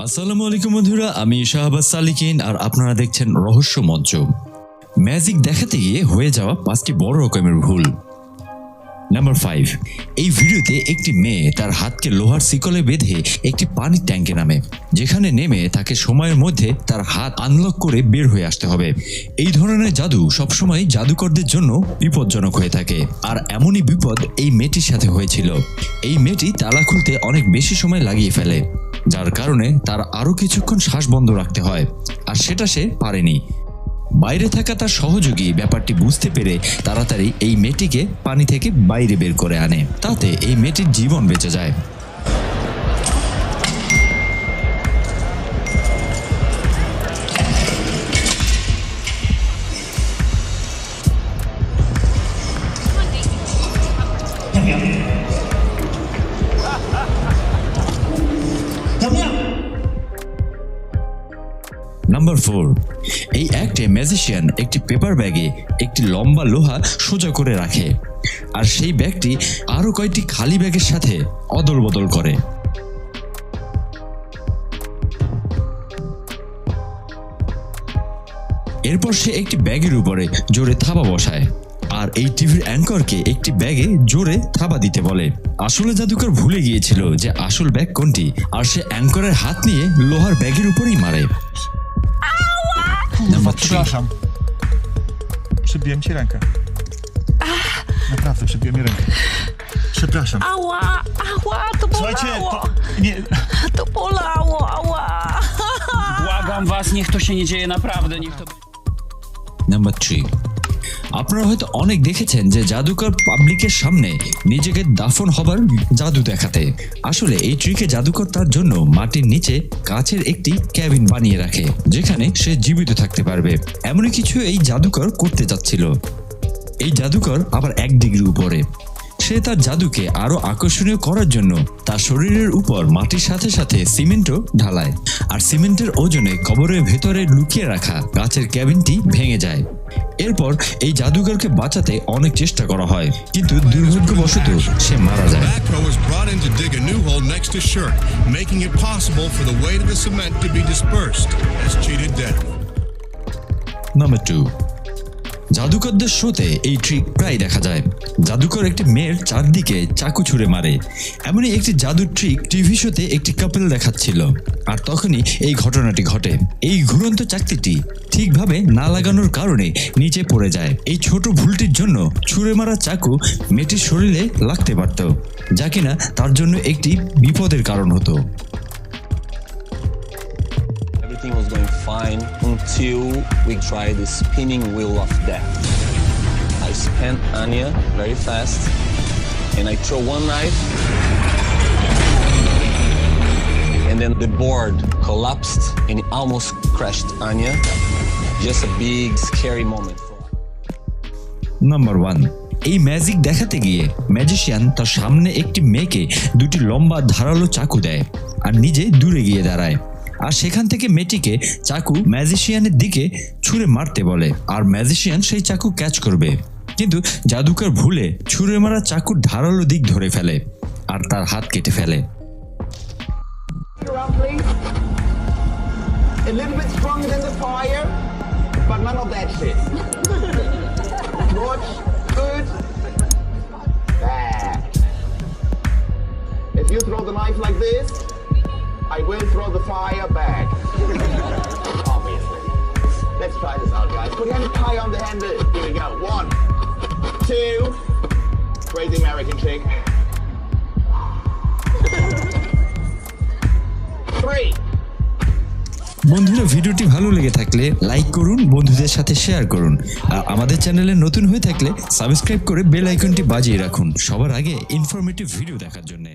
আসসালামু আলাইকুম বন্ধুরা, আমি শাহবাজ সালিকিন আর আপনারা দেখছেন রহস্য মঞ্চ। ম্যাজিক দেখাতে গিয়ে হয়ে যাওয়া 5টি বড় রকমের ভুল। নাম্বার 5, এই ভিডিওতে একটি মেয়ে তার হাতকে লোহার শিকলে বেঁধে একটি পানির ট্যাঙ্কে নামে, যেখানে নেমে তাকে সময়ের মধ্যে তার হাত আনলক করে বের হয়ে আসতে হবে। এই ধরনের জাদু সবসময় জাদুকরদের জন্য বিপজ্জনক হয়ে থাকে, আর এমনই বিপদ এই মেয়েটির সাথে হয়েছিল। এই মেয়েটি তালা খুলতে অনেক বেশি সময় লাগিয়ে ফেলে, যার কারণে তার আরও কিছুক্ষণ শ্বাস বন্ধ রাখতে হয়, আর সেটা সে পারেনি। বাইরে থাকা তার সহযোগী ব্যাপারটি বুঝতে পেরে তাড়াতাড়ি এই মেয়েটিকে পানি থেকে বাইরে বের করে আনে, তাতে এই মেয়েটির জীবন বেঁচে যায়। নাম্বার 4, এই অ্যাক্টে ম্যাজিশিয়ান একটি পেপার ব্যাগে একটি লম্বা লোহা সোজা করে রাখে, আর সেই ব্যাগটি আরো কয়েকটি খালি ব্যাগের সাথে অদল বদল করে। এরপর সে একটি ব্যাগের উপরে জোরে থাবা বসায়, আর এই টিভির অ্যাঙ্করকে একটি ব্যাগে জোরে থাবা দিতে বলে। আসলে জাদুকর ভুলে গিয়েছিল যে আসল ব্যাগ কোনটি, আর সে অ্যাঙ্করের হাত নিয়ে লোহার ব্যাগের উপরেই মারে। Przepraszam. Przybiłem ci rękę. Naprawdę, przybiłem mi rękę. Przepraszam. Ała, ała, to bolało. Słuchajcie, nie. To bolało, ała. Błagam was, niech to się nie dzieje naprawdę, niech to... number 3, আপনারা হয়তো অনেক দেখেছেন যে জাদুকর পাবলিকের সামনে নিজেকে দাফন হবার জাদু দেখাতে। আসলে এই ট্রিকে জাদুকর তার জন্য মাটির নিচে কাচের একটি ক্যাবিন বানিয়ে রাখে, যেখানে সে জীবিত থাকতে পারবে। এমনই কিছু এই জাদুকর করতে যাচ্ছিল। এই জাদুকর আবার 1 ডিগ্রি উপরে। সে তার জাদুকে আরো আকর্ষণীয় করার জন্য তার শরীরের উপর মাটির সাথে সাথে সিমেন্টও ঢালায়, আর সিমেন্টের ওজনে কবরের ভেতরে লুকিয়ে রাখা কাচের ক্যাবিনটি ভেঙে যায়। এরপর এই জাদুকরকে বাঁচাতে অনেক চেষ্টা করা হয়, কিন্তু দুর্ভাগ্যবশত সে মারা যায়। নাম্বার 2, জাদুকরদের শোতে এই ট্রিক প্রায় দেখা যায়। জাদুকর একটি মেয়ের চারদিকে চাকু ছুঁড়ে মারে। এমনই একটি জাদুর ট্রিক টিভি শোতে একটি কাপল দেখাচ্ছিল, আর তখনই এই ঘটনাটি ঘটে। এই ঘুরন্ত চাকতিটি ঠিকভাবে না লাগানোর কারণে নিচে পড়ে যায়। এই ছোট ভুলটির জন্য ছুঁড়ে মারা চাকু মেয়েটির শরীরে লাগতে পারত, যা কিনা তার জন্য একটি বিপদের কারণ হতো। Everything was going fine until we tried the spinning wheel of death. I spun Anya very fast and I throw one knife and then the board collapsed and it almost crushed Anya. Just a big scary moment for us. Number 1, এই magic দেখাতে গিয়ে magician তার সামনে একটি মেয়েকে 2টি লম্বা ধারালো চাকু দেয় আর নিজে দূরে গিয়ে দাঁড়ায়, আর সেখান থেকে মেয়েটিকে চাকু ম্যাজিশিয়ানের দিকে ছুঁড়ে মারতে বলে, আর ম্যাজিশিয়ান সেই চাকু ক্যাচ করবে, কিন্তু জাদুকর ভুলে ছুঁড়ে মারা চাকুর ধারালো দিক ধরে ফেলে আর তার হাত কেটে ফেলে। A little bit stronger than the fire, but none of that shit. Watch, good, bad. If you throw the knife like this, I will throw the fire back. Obviously. Let's try this out, guys. Put your hand high on the handle. Here we go. 1, 2. Crazy American chick. 3. বন্ধুরা, ভিডিওটি ভালো লেগে থাকলে like করুন, বন্ধুদের সাথে share করুন, আর আমাদের চ্যানেলে নতুন হয়ে থাকলে সাবস্ক্রাইব করে বেল আইকনটি বাজিয়ে রাখুন সবার আগে ইনফরমেটিভ ভিডিও দেখার জন্য।